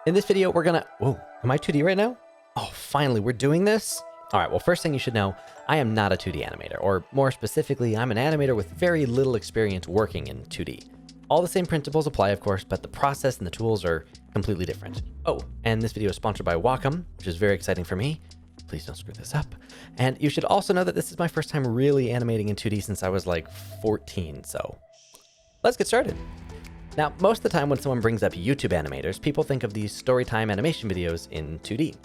In this video, whoa, am I 2D right now? Oh, finally, we're doing this? All right, well, first thing you should know, I am not a 2D animator, or more specifically, I'm an animator with very little experience working in 2D. All the same principles apply, of course, but the process and the tools are completely different. Oh, and this video is sponsored by Wacom, which is very exciting for me. Please don't screw this up. And you should also know that this is my first time really animating in 2D since I was like 14, so let's get started. Now, most of the time when someone brings up YouTube animators, people think of these storytime animation videos in 2D.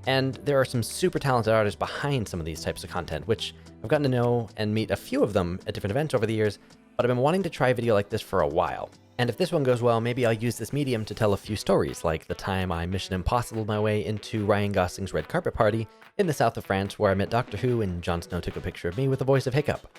And there are some super talented artists behind some of these types of content, which I've gotten to know and meet a few of them at different events over the years, but I've been wanting to try a video like this for a while. And if this one goes well, maybe I'll use this medium to tell a few stories, like the time I Mission Impossible my way into Ryan Gosling's red carpet party in the south of France, where I met Doctor Who and Jon Snow took a picture of me with the voice of Hiccup.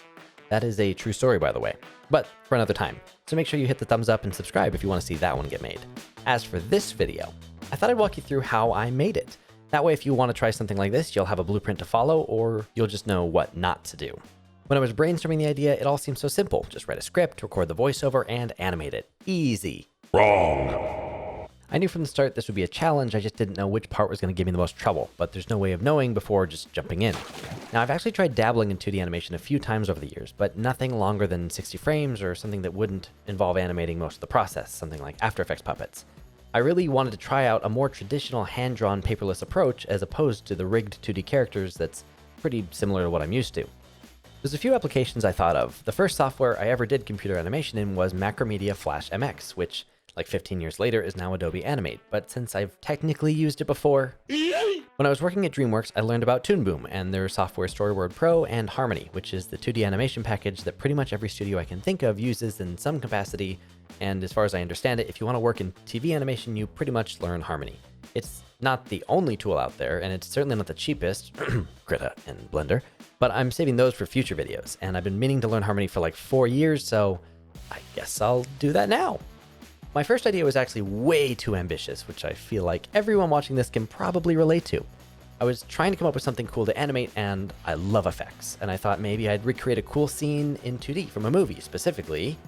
That is a true story, by the way, but for another time. So make sure you hit the thumbs up and subscribe if you want to see that one get made. As for this video, I thought I'd walk you through how I made it. That way, if you want to try something like this, you'll have a blueprint to follow, or you'll just know what not to do. When I was brainstorming the idea, it all seemed so simple. Just write a script, record the voiceover, and animate it. Easy. Wrong. I knew from the start this would be a challenge, I just didn't know which part was going to give me the most trouble, but there's no way of knowing before just jumping in. Now, I've actually tried dabbling in 2D animation a few times over the years, but nothing longer than 60 frames or something that wouldn't involve animating most of the process, something like After Effects puppets. I really wanted to try out a more traditional hand-drawn paperless approach as opposed to the rigged 2D characters that's pretty similar to what I'm used to. There's a few applications I thought of. The first software I ever did computer animation in was Macromedia Flash MX, which, like 15 years later, is now Adobe Animate, but since I've technically used it before... When I was working at DreamWorks, I learned about Toon Boom and their software Storyboard Pro and Harmony, which is the 2D animation package that pretty much every studio I can think of uses in some capacity, and as far as I understand it, if you want to work in TV animation, you pretty much learn Harmony. It's not the only tool out there, and it's certainly not the cheapest, Krita and Blender, but I'm saving those for future videos, and I've been meaning to learn Harmony for like 4 years, so I guess I'll do that now. My first idea was actually way too ambitious, which I feel like everyone watching this can probably relate to. I was trying to come up with something cool to animate, and I love effects, and I thought maybe I'd recreate a cool scene in 2D from a movie, specifically.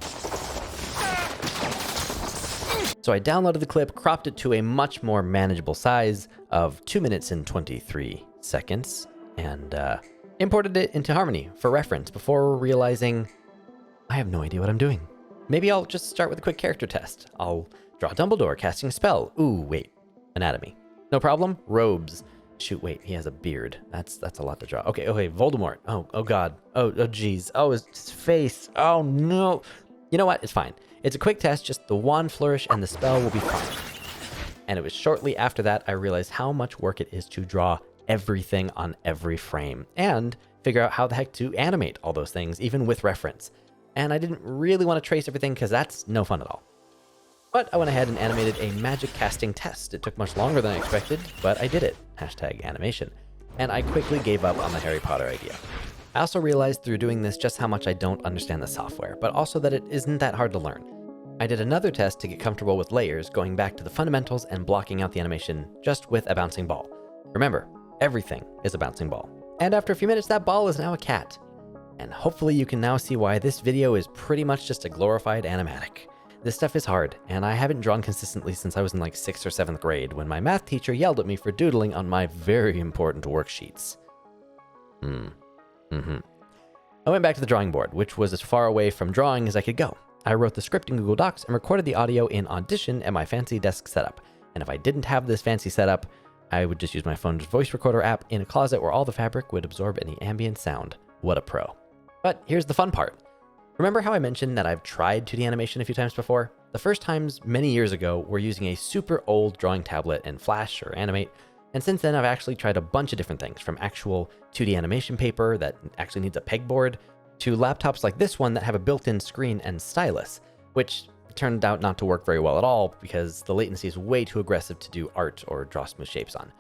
So I downloaded the clip, cropped it to a much more manageable size of 2 minutes and 23 seconds, and imported it into Harmony for reference before realizing I have no idea what I'm doing. Maybe I'll just start with a quick character test. I'll draw Dumbledore casting a spell. Ooh, wait. Anatomy. No problem. Robes. Shoot, wait. He has a beard. That's a lot to draw. Okay, Voldemort. Oh God. Oh, geez. Oh, his face. Oh, no. You know what? It's fine. It's a quick test. Just the wand flourish and the spell will be fine. And it was shortly after that I realized how much work it is to draw everything on every frame and figure out how the heck to animate all those things, even with reference. And I didn't really want to trace everything because that's no fun at all. But I went ahead and animated a magic casting test. It took much longer than I expected, but I did it. #animation. And I quickly gave up on the Harry Potter idea. I also realized through doing this just how much I don't understand the software, but also that it isn't that hard to learn. I did another test to get comfortable with layers, going back to the fundamentals and blocking out the animation just with a bouncing ball. Remember, everything is a bouncing ball. And after a few minutes, that ball is now a cat. And hopefully you can now see why this video is pretty much just a glorified animatic. This stuff is hard, and I haven't drawn consistently since I was in like 6th or 7th grade when my math teacher yelled at me for doodling on my very important worksheets. I went back to the drawing board, which was as far away from drawing as I could go. I wrote the script in Google Docs and recorded the audio in Audition at my fancy desk setup. And if I didn't have this fancy setup, I would just use my phone's voice recorder app in a closet where all the fabric would absorb any ambient sound. What a pro. But here's the fun part. Remember how I mentioned that I've tried 2D animation a few times before? The first times many years ago were using a super old drawing tablet in Flash or Animate, and since then I've actually tried a bunch of different things, from actual 2D animation paper that actually needs a pegboard, to laptops like this one that have a built-in screen and stylus, which turned out not to work very well at all because the latency is way too aggressive to do art or draw smooth shapes on.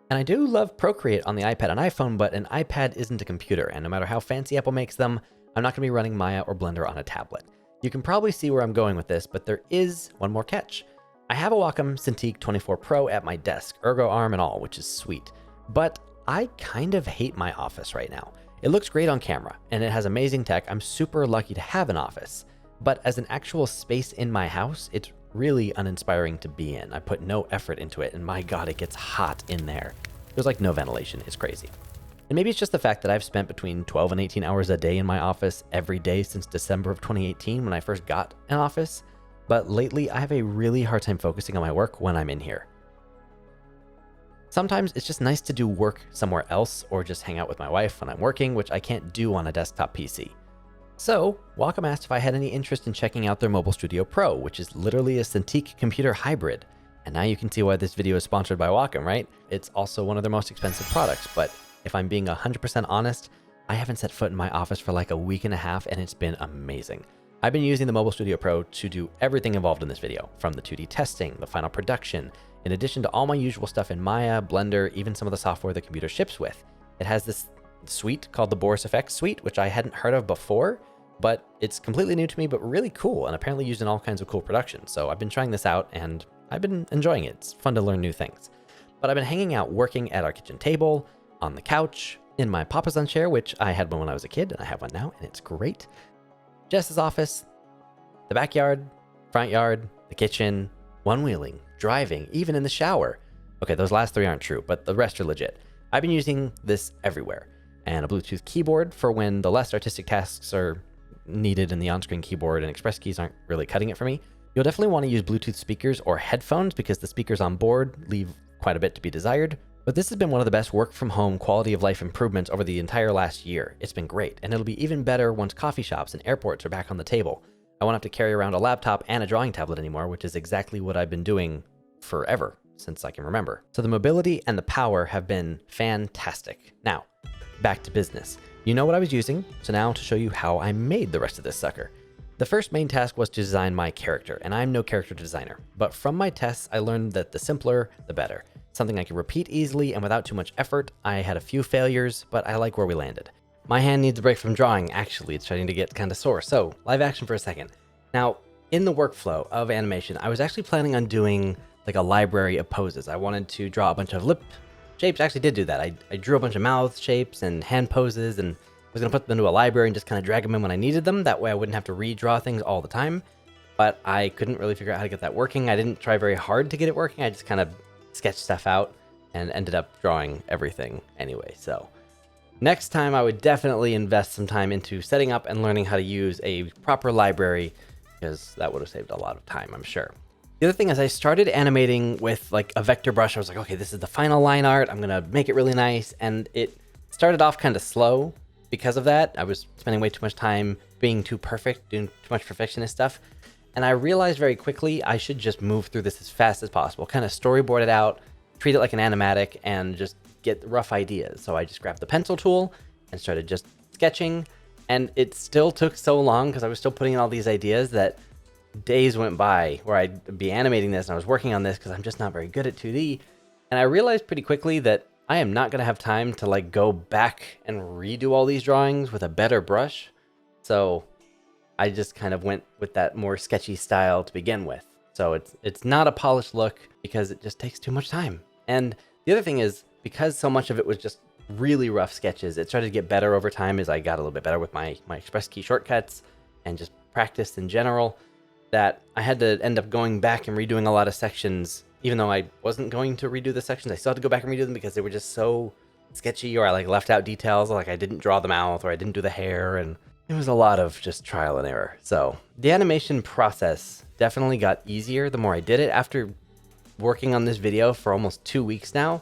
And I do love Procreate on the iPad and iPhone, but an iPad isn't a computer, and no matter how fancy Apple makes them, I'm not going to be running Maya or Blender on a tablet. You can probably see where I'm going with this, but there is one more catch. I have a Wacom Cintiq 24 Pro at my desk, ergo arm and all, which is sweet. But I kind of hate my office right now. It looks great on camera, and it has amazing tech. I'm super lucky to have an office. But as an actual space in my house, it's really uninspiring to be in. I put no effort into it, and my God, it gets hot in there. There's like no ventilation. It's crazy. And maybe it's just the fact that I've spent between 12 and 18 hours a day in my office every day since December of 2018 when I first got an office. But lately, I have a really hard time focusing on my work when I'm in here. Sometimes it's just nice to do work somewhere else or just hang out with my wife when I'm working, which I can't do on a desktop PC. So, Wacom asked if I had any interest in checking out their Mobile Studio Pro, which is literally a Cintiq computer hybrid. And now you can see why this video is sponsored by Wacom, right? It's also one of their most expensive products, but if I'm being 100% honest, I haven't set foot in my office for like a week and a half, and it's been amazing. I've been using the Mobile Studio Pro to do everything involved in this video, from the 2D testing, the final production, in addition to all my usual stuff in Maya, Blender, even some of the software the computer ships with. It has this suite called the Boris FX suite, which I hadn't heard of before, but it's completely new to me, but really cool, and apparently used in all kinds of cool productions. So I've been trying this out, and I've been enjoying it. It's fun to learn new things. But I've been hanging out working at our kitchen table, on the couch, in my Papasan chair, which I had one when I was a kid, and I have one now, and it's great. Jess's office, the backyard, front yard, the kitchen, one-wheeling, driving, even in the shower. Okay, those last three aren't true, but the rest are legit. I've been using this everywhere. And a Bluetooth keyboard for when the less artistic tasks are needed and the on-screen keyboard and express keys aren't really cutting it for me. You'll definitely want to use Bluetooth speakers or headphones because the speakers on board leave quite a bit to be desired. But this has been one of the best work from home quality of life improvements over the entire last year. It's been great, and it'll be even better once coffee shops and airports are back on the table. I won't have to carry around a laptop and a drawing tablet anymore, which is exactly what I've been doing forever, since I can remember. So the mobility and the power have been fantastic. Now, back to business. You know what I was using, so now to show you how I made the rest of this sucker. The first main task was to design my character, and I'm no character designer, but from my tests, I learned that the simpler, the better. Something I could repeat easily and without too much effort. I had a few failures, but I like where we landed. My hand needs a break from drawing, actually. It's starting to get kind of sore. So, live action for a second. Now, in the workflow of animation, I was actually planning on doing like a library of poses. I wanted to draw a bunch of lip shapes. I actually did do that. I drew a bunch of mouth shapes and hand poses, and was going to put them into a library and just kind of drag them in when I needed them. That way I wouldn't have to redraw things all the time. But I couldn't really figure out how to get that working. I didn't try very hard to get it working. I just kind of sketched stuff out and ended up drawing everything anyway. So next time I would definitely invest some time into setting up and learning how to use a proper library, because that would have saved a lot of time, I'm sure. The other thing is I started animating with like a vector brush. I was like, okay, this is the final line art. I'm going to make it really nice. And it started off kind of slow because of that. I was spending way too much time being too perfect, doing too much perfectionist stuff. And I realized very quickly I should just move through this as fast as possible, kind of storyboard it out, treat it like an animatic, and just get rough ideas. So I just grabbed the pencil tool and started just sketching. And it still took so long because I was still putting in all these ideas that days went by where I'd be animating this and I was working on this because I'm just not very good at 2D. And I realized pretty quickly that I am not going to have time to like go back and redo all these drawings with a better brush. So I just kind of went with that more sketchy style to begin with. So it's not a polished look because it just takes too much time. And the other thing is, because so much of it was just really rough sketches, it started to get better over time as I got a little bit better with my express key shortcuts and just practiced in general, that I had to end up going back and redoing a lot of sections. Even though I wasn't going to redo the sections, I still had to go back and redo them because they were just so sketchy, or I like left out details, like I didn't draw the mouth or I didn't do the hair, and it was a lot of just trial and error. So the animation process definitely got easier the more I did it. After working on this video for almost 2 weeks now,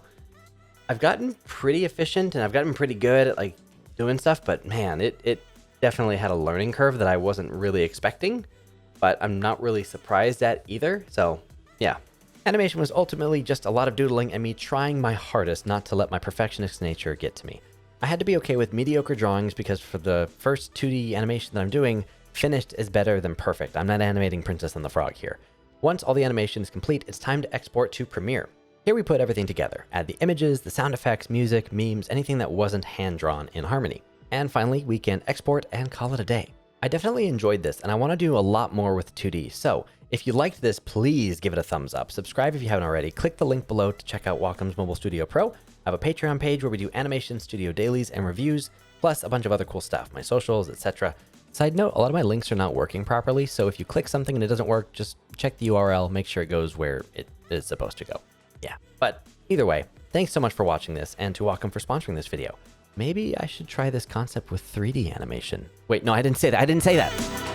I've gotten pretty efficient and I've gotten pretty good at like doing stuff, but man, it definitely had a learning curve that I wasn't really expecting, but I'm not really surprised at either. So yeah, animation was ultimately just a lot of doodling and me trying my hardest not to let my perfectionist nature get to me. I had to be okay with mediocre drawings because for the first 2D animation that I'm doing, finished is better than perfect. I'm not animating Princess and the Frog here. Once all the animation is complete, it's time to export to Premiere. Here we put everything together, add the images, the sound effects, music, memes, anything that wasn't hand-drawn in Harmony. And finally, we can export and call it a day. I definitely enjoyed this, and I want to do a lot more with 2D, so if you liked this, please give it a thumbs up. Subscribe if you haven't already. Click the link below to check out Wacom's Mobile Studio Pro. I have a Patreon page where we do animation studio dailies and reviews, plus a bunch of other cool stuff, my socials, etc. Side note, a lot of my links are not working properly, so if you click something and it doesn't work, just check the URL, make sure it goes where it is supposed to go. Yeah, but either way, thanks so much for watching this, and to Wacom for sponsoring this video. Maybe I should try this concept with 3D animation. Wait, no, I didn't say that.